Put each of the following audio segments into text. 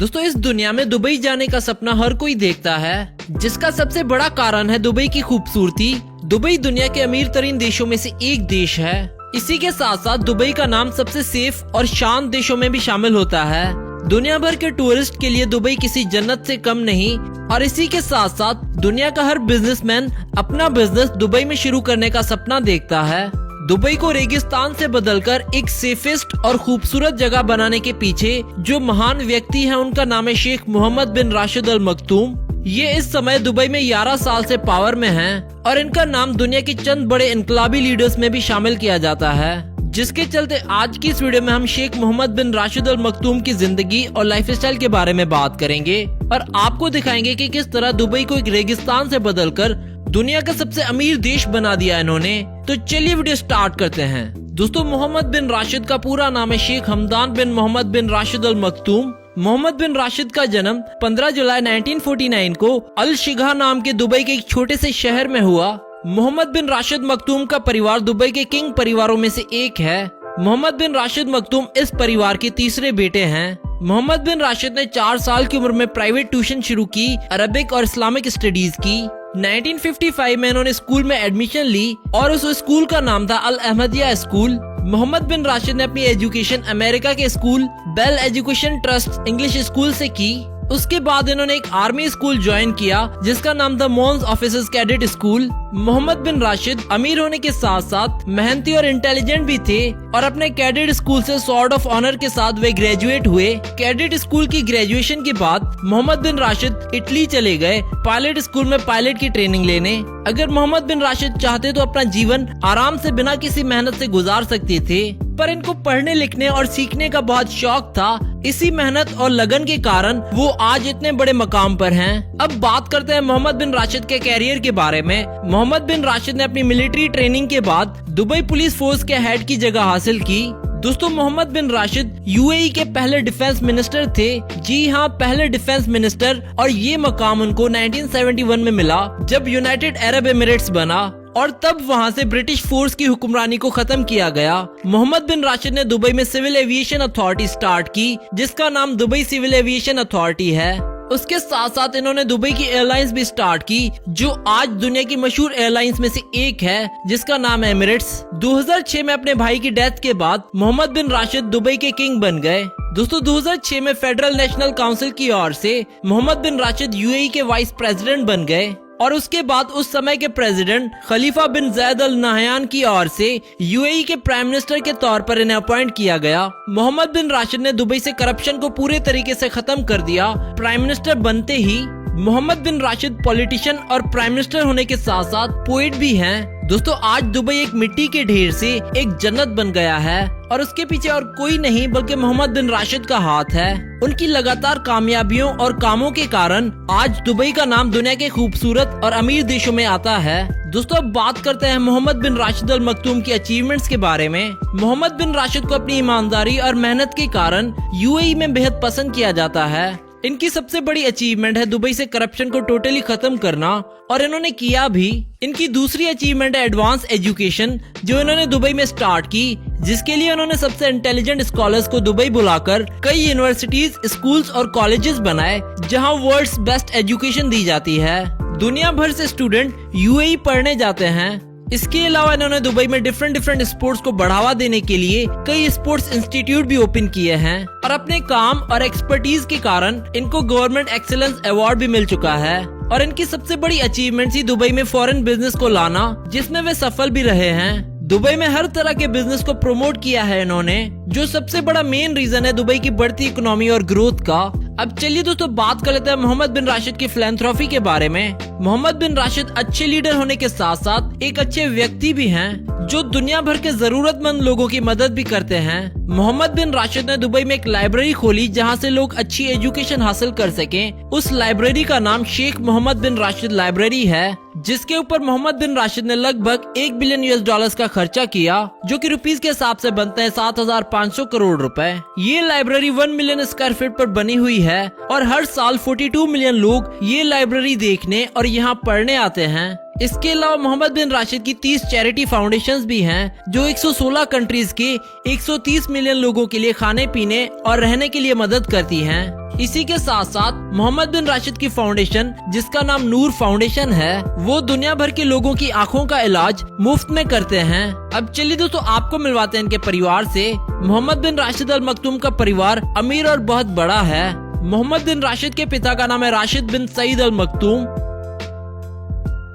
दोस्तों इस दुनिया में दुबई जाने का सपना हर कोई देखता है, जिसका सबसे बड़ा कारण है दुबई की खूबसूरती। दुबई दुनिया के अमीर तरीन देशों में से एक देश है। इसी के साथ साथ दुबई का नाम सबसे सेफ और शांत देशों में भी शामिल होता है। दुनिया भर के टूरिस्ट के लिए दुबई किसी जन्नत से कम नहीं। और इसी के साथ साथ दुनिया का हर बिजनेसमैन अपना बिजनेस दुबई में शुरू करने का सपना देखता है। दुबई को रेगिस्तान से बदलकर एक सेफेस्ट और खूबसूरत जगह बनाने के पीछे जो महान व्यक्ति हैं उनका नाम है Sheikh Mohammad bin Rashid Al मखतूम। ये इस समय दुबई में 11 साल से पावर में हैं और इनका नाम दुनिया के चंद बड़े इनकलाबी लीडर्स में भी शामिल किया जाता है, जिसके चलते आज की इस वीडियो में हम Sheikh Mohammad bin Rashid Al Maktoum की जिंदगी और लाइफस्टाइल के बारे में बात करेंगे और आपको दिखाएंगे कि किस तरह दुबई को एक रेगिस्तान से बदलकर दुनिया का सबसे अमीर देश बना दिया इन्होंने। तो चलिए वीडियो स्टार्ट करते हैं। दोस्तों मोहम्मद बिन राशिद का पूरा नाम है शेख हमदान बिन Mohammad bin Rashid Al मखतूम। Mohammad bin Rashid का जन्म 15 जुलाई 1949 को अल शिगा नाम के दुबई के एक छोटे से शहर में हुआ। मोहम्मद बिन राशिद मखतूम का परिवार दुबई के किंग परिवारों में से एक है। मोहम्मद बिन राशिद मखतूम इस परिवार के तीसरे बेटे हैं। मोहम्मद बिन राशिद ने 4 साल की उम्र में प्राइवेट ट्यूशन शुरू की, अरबिक और इस्लामिक स्टडीज की। 1955 में इन्होंने स्कूल में एडमिशन ली और उस स्कूल का नाम था Al Ahmadiya school. Mohammed bin Rashid ने अपनी एजुकेशन अमेरिका के school bell education trust English school से की। उसके बाद इन्होंने एक आर्मी स्कूल ज्वाइन किया जिसका नाम था मोन्स officers cadet school. Mohammed bin Rashid अमीर होने के साथ साथ मेहनती और इंटेलिजेंट भी थे और अपने कैडेट स्कूल से स्वॉर्ड ऑफ ऑनर के साथ वे ग्रेजुएट हुए। कैडेट स्कूल की ग्रेजुएशन के बाद मोहम्मद बिन राशिद इटली चले गए पायलट स्कूल में पायलट की ट्रेनिंग लेने। अगर मोहम्मद बिन राशिद चाहते तो अपना जीवन आराम से बिना किसी मेहनत से गुजार सकते थे, पर इनको पढ़ने लिखने और सीखने का बहुत शौक था। इसी मेहनत और लगन के कारण वो आज इतने बड़े मकाम पर हैं। अब बात करते हैं मोहम्मद बिन राशिद के कैरियर के बारे में। मोहम्मद बिन राशिद ने अपनी मिलिट्री ट्रेनिंग के बाद दुबई पुलिस फोर्स के हेड की जगह हासिल की। दोस्तों मोहम्मद बिन राशिद यूएई के पहले डिफेंस मिनिस्टर थे। जी हाँ, पहले डिफेंस मिनिस्टर। और ये मकाम उनको 1971 में मिला जब यूनाइटेड अरब एमिरेट्स बना और तब वहाँ से ब्रिटिश फोर्स की हुक्मरानी को खत्म किया गया। मोहम्मद बिन राशिद ने दुबई में सिविल एविएशन अथॉरिटी स्टार्ट की जिसका नाम दुबई सिविल एविएशन अथॉरिटी है। उसके साथ साथ इन्होंने दुबई की एयरलाइंस भी स्टार्ट की जो आज दुनिया की मशहूर एयरलाइंस में से एक है जिसका नाम है एमिरेट्स। 2006 में अपने भाई की डेथ के बाद मोहम्मद बिन राशिद दुबई के किंग बन गए। दोस्तों 2006 में फेडरल नेशनल काउंसिल की ओर से मोहम्मद बिन राशिद यूएई के वाइस प्रेसिडेंट बन गए और उसके बाद उस समय के प्रेसिडेंट खलीफा बिन जैद अल नहयान की ओर से यूएई के प्राइम मिनिस्टर के तौर पर इन्हें अपॉइंट किया गया। मोहम्मद बिन राशिद ने दुबई से करप्शन को पूरे तरीके से खत्म कर दिया। प्राइम मिनिस्टर बनते ही मोहम्मद बिन राशिद पॉलिटिशियन और प्राइम मिनिस्टर होने के साथ साथ पोएट भी हैं। दोस्तों आज दुबई एक मिट्टी के ढेर से एक जन्नत बन गया है और उसके पीछे और कोई नहीं बल्कि मोहम्मद बिन राशिद का हाथ है। उनकी लगातार कामयाबियों और कामों के कारण आज दुबई का नाम दुनिया के खूबसूरत और अमीर देशों में आता है। दोस्तों अब बात करते हैं Mohammad bin Rashid Al Maktoum की अचीवमेंट्स के बारे में। मोहम्मद बिन राशिद को अपनी ईमानदारी और मेहनत के कारण यूएई में बेहद पसंद किया जाता है। इनकी सबसे बड़ी अचीवमेंट है दुबई से करप्शन को टोटली खत्म करना और इन्होंने किया भी। इनकी दूसरी अचीवमेंट है एडवांस एजुकेशन जो इन्होंने दुबई में स्टार्ट की, जिसके लिए उन्होंने सबसे इंटेलिजेंट स्कॉलर्स को दुबई बुलाकर कई यूनिवर्सिटीज, स्कूल्स और कॉलेजेस बनाए जहां वर्ल्ड्स बेस्ट एजुकेशन दी जाती है। दुनिया भर से स्टूडेंट यूएई पढ़ने जाते हैं। इसके अलावा इन्होंने दुबई में डिफरेंट स्पोर्ट्स को बढ़ावा देने के लिए कई स्पोर्ट्स इंस्टीट्यूट भी ओपन किए हैं और अपने काम और एक्सपर्टीज के कारण इनको गवर्नमेंट एक्सीलेंस अवार्ड भी मिल चुका है। और इनकी सबसे बड़ी अचीवमेंट थी दुबई में फॉरेन बिजनेस को लाना, जिसमें वे सफल भी रहे हैं। दुबई में हर तरह के बिजनेस को प्रमोट किया है इन्होंने, जो सबसे बड़ा मेन रीजन है दुबई की बढ़ती इकोनॉमी और ग्रोथ का। अब चलिए दोस्तों बात कर लेते हैं मोहम्मद बिन राशिद की फिलैंथ्रोफी के बारे में। मोहम्मद बिन राशिद अच्छे लीडर होने के साथ साथ एक अच्छे व्यक्ति भी हैं जो दुनिया भर के जरूरतमंद लोगों की मदद भी करते हैं। मोहम्मद बिन राशिद ने दुबई में एक लाइब्रेरी खोली जहां से लोग अच्छी एजुकेशन हासिल कर सकें। उस लाइब्रेरी का नाम शेख मोहम्मद बिन राशिद लाइब्रेरी है, जिसके ऊपर मोहम्मद बिन राशिद ने लगभग $1 बिलियन का खर्चा किया, जो कि रुपीस के हिसाब से बनते हैं 7,500 करोड़ रुपए। ये लाइब्रेरी 1 मिलियन स्क्वायर फीट पर बनी हुई है और हर साल 42 मिलियन लोग ये लाइब्रेरी देखने और यहाँ पढ़ने आते हैं। इसके अलावा मोहम्मद बिन राशिद की 30 चैरिटी फाउंडेशंस भी हैं जो 116 कंट्रीज के 130 मिलियन लोगों के लिए खाने पीने और रहने के लिए मदद करती हैं। इसी के साथ साथ मोहम्मद बिन राशिद की फाउंडेशन जिसका नाम नूर फाउंडेशन है वो दुनिया भर के लोगों की आँखों का इलाज मुफ्त में करते हैं। अब चलिए दोस्तों आपको मिलवाते हैं इनके परिवार से। मोहम्मद बिन राशिद अल मखतूम का परिवार अमीर और बहुत बड़ा है। मोहम्मद बिन राशिद के पिता का नाम है राशिद बिन सईद अल मखतूम।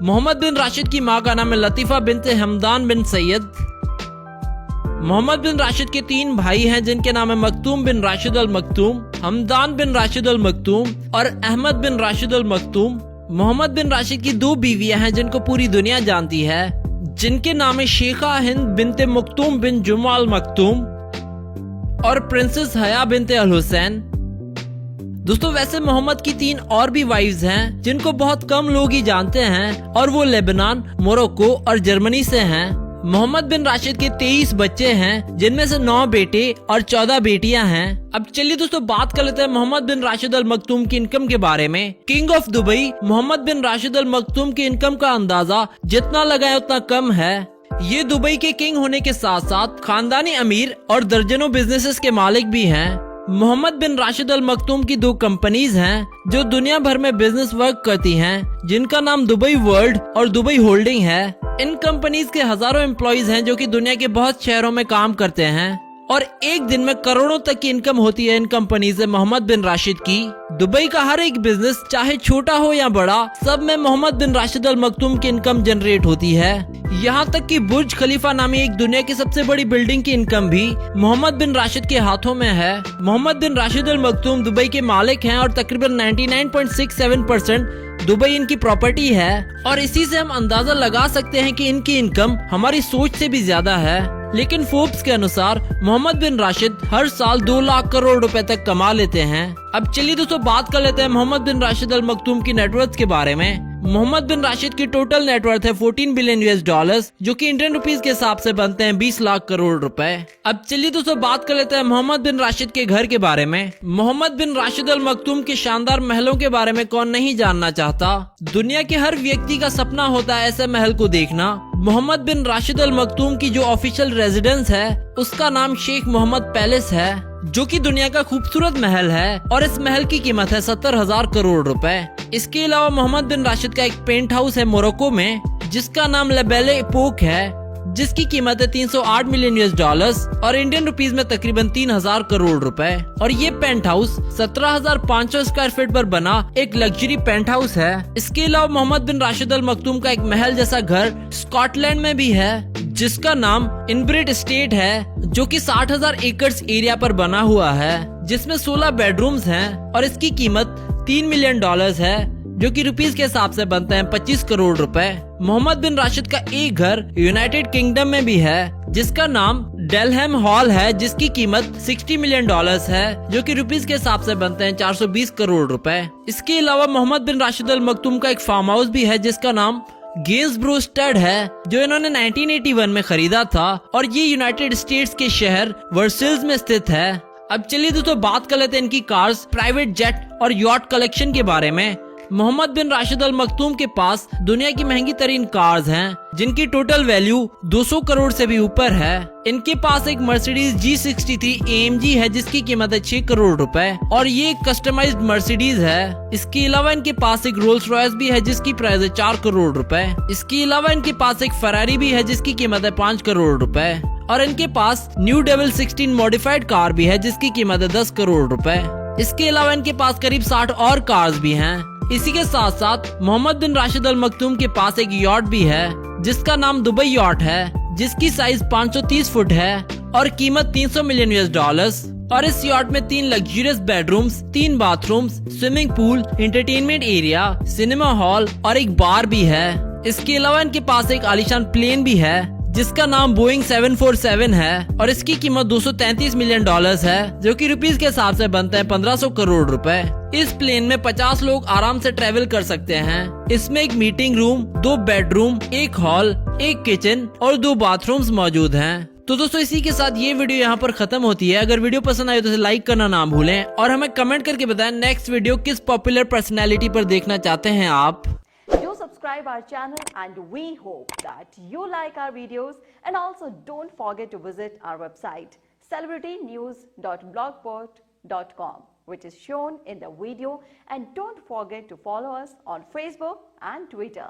मोहम्मद बिन राशिद की मां का नाम है लतीफा बिनते हमदान बिन सैयद। मोहम्मद बिन राशिद के 3 भाई हैं जिनके नाम है मखतूम बिन राशिद अल मखतूम, हमदान बिन राशिद अल मखतूम और अहमद बिन Rashid Al मखतूम। Mohammad bin Rashid की 2 बीवियां हैं जिनको पूरी दुनिया जानती है, जिनके नाम है शेखा हिंद बिनते मखतूम बिन जुमा अल मखतूम और प्रिंसेस हया बिनते अल हुसैन। दोस्तों वैसे मोहम्मद की 3 और भी वाइफ्स हैं जिनको बहुत कम लोग ही जानते हैं और वो लेबनान, मोरक्को और जर्मनी से हैं। मोहम्मद बिन राशिद के 23 बच्चे हैं जिनमें से 9 बेटे और 14 बेटियां हैं। अब चलिए दोस्तों बात कर लेते हैं Mohammad bin Rashid Al Maktoum की इनकम के बारे में। King of Dubai Mohammed bin Rashid Al Maktoum की इनकम का अंदाजा जितना लगाए उतना कम है। ये दुबई के किंग होने के साथ साथ खानदानी अमीर और दर्जनों बिजनेसेस के मालिक भी हैं। Mohammad bin Rashid Al Maktoum की 2 कंपनीज हैं जो दुनिया भर में बिजनेस वर्क करती हैं, जिनका नाम दुबई वर्ल्ड और दुबई होल्डिंग है। इन कंपनीज के हजारों एम्प्लॉइज हैं जो कि दुनिया के बहुत शहरों में काम करते हैं और एक दिन में करोड़ों तक की इनकम होती है इन कंपनी से मोहम्मद बिन राशिद की। दुबई का हर एक बिजनेस चाहे छोटा हो या बड़ा, सब में Mohammad bin Rashid Al Maktoum की इनकम जनरेट होती है। यहाँ तक कि बुर्ज खलीफा नामी एक दुनिया की सबसे बड़ी बिल्डिंग की इनकम भी मोहम्मद बिन राशिद के हाथों में है। Mohammad bin Rashid Al मखतूम Dubai के मालिक हैं और तकरीबन 99.67% दुबई इनकी प्रॉपर्टी है और इसी से हम अंदाजा लगा सकते हैं कि इनकी इनकम हमारी सोच से भी ज्यादा है। लेकिन फोर्ब्स के अनुसार मोहम्मद बिन राशिद हर साल 2 लाख करोड़ रुपए तक कमा लेते हैं। अब चलिए दोस्तों बात कर लेते हैं Mohammad bin Rashid Al Maktoum की नेटवर्थ के बारे में। मोहम्मद बिन राशिद की टोटल नेटवर्थ है 14 बिलियन US जो कि इंडियन रुपीस के हिसाब से बनते हैं 20 लाख करोड़ रुपए। अब चलिए दोस्तों बात कर लेते हैं मोहम्मद बिन राशिद के घर के बारे में। मोहम्मद बिन राशिद अल मखतूम के शानदार महलों के बारे में कौन नहीं जानना चाहता। दुनिया के हर व्यक्ति का सपना होता है ऐसे महल को देखना। Mohammad bin Rashid Al Maktoum की जो ऑफिशियल रेजिडेंस है उसका नाम शेख मोहम्मद पैलेस है, जो कि दुनिया का खूबसूरत महल है और इस महल की कीमत है 70,000 करोड़ रुपए। इसके अलावा मोहम्मद बिन राशिद का एक पेंट हाउस है मोरक्को में जिसका नाम लेबेले एपोक है, जिसकी कीमत है 308 मिलियन US और इंडियन रुपीस में तकरीबन 3,000 करोड़ रुपए। और ये पेंट हाउस 17,500 स्क्वायर फीट पर बना एक लग्जरी पेंट हाउस है। इसके अलावा मोहम्मद बिन राशिद अल मखतूम का एक महल जैसा घर स्कॉटलैंड में भी है जिसका नाम इनब्रिड एस्टेट है, जो कि 60,000 एकड़ एरिया पर बना हुआ है, जिसमें 16 बेडरूम्स हैं और इसकी कीमत $3 मिलियन है, जो कि रुपीस के हिसाब से बनते हैं 25 करोड़ रुपए। मोहम्मद बिन राशिद का एक घर यूनाइटेड किंगडम में भी है जिसका नाम डेलहम हॉल है, जिसकी कीमत $60 मिलियन है, जो कि रुपीस के हिसाब से बनते हैं 420 करोड़ रुपए। इसके अलावा मोहम्मद बिन राशिद अल मखतूम का एक फार्म हाउस भी है जिसका नाम गेल्सब्रो स्टड है, जो इन्होंने 1981 में खरीदा था और ये यूनाइटेड स्टेट्स के शहर वर्सेल्स में स्थित है। अब चलिए दोस्तों बात कर लेते हैं इनकी कार्स, प्राइवेट जेट और यॉट कलेक्शन के बारे में। मोहम्मद बिन राशिद अल मखतूम के पास दुनिया की महंगी तरीन कार्स हैं जिनकी टोटल वैल्यू 200 करोड़ से भी ऊपर है। इनके पास एक मर्सिडीज G63 AMG है जिसकी कीमत है 6 करोड़ रुपए और ये एक कस्टमाइज्ड मर्सिडीज है। इसके अलावा इनके पास एक रोल्स रॉयस भी है जिसकी प्राइस है 4 करोड़ रुपए। इसके अलावा इनके पास एक फरारी भी है जिसकी कीमत है 5 करोड़ रुपए और इनके पास न्यू डेविल 16 मॉडिफाइड कार भी है जिसकी कीमत है 10 करोड़ रुपए। इसके अलावा इनके पास करीब 60 और कार्स भी हैं। इसी के साथ साथ मोहम्मद बिन राशिद अल मखतूम के पास एक यॉट भी है जिसका नाम दुबई यॉट है, जिसकी साइज 530 फुट है और कीमत $300 मिलियन और इस यॉट में 3 luxurious bedrooms, 3 bathrooms, swimming pool, entertainment area, cinema hall और एक बार भी है। इसके अलावा इनके पास एक आलीशान प्लेन भी है जिसका नाम बोइंग 747 है और इसकी कीमत $233 मिलियन है, जो कि रुपीस के हिसाब से बनता है 1500 करोड़ रुपए। इस प्लेन में 50 लोग आराम से ट्रेवल कर सकते हैं। इसमें एक meeting room, 2 bedroom, 1 hall, 1 kitchen और 2 बाथरूम्स मौजूद हैं। तो दोस्तों इसी के साथ ये वीडियो यहाँ पर खत्म होती है। अगर वीडियो पसंद आई तो इसे लाइक करना ना भूलें और हमें कमेंट करके बताएं नेक्स्ट वीडियो किस पॉपुलर पर्सनैलिटी पर देखना चाहते हैं आप। जो subscribe subscribe our channel, and we hope that you like our videos, and also don't forget to visit our website celebritynews.blogspot.com, which is shown in the video, and don't forget to follow us on Facebook and Twitter.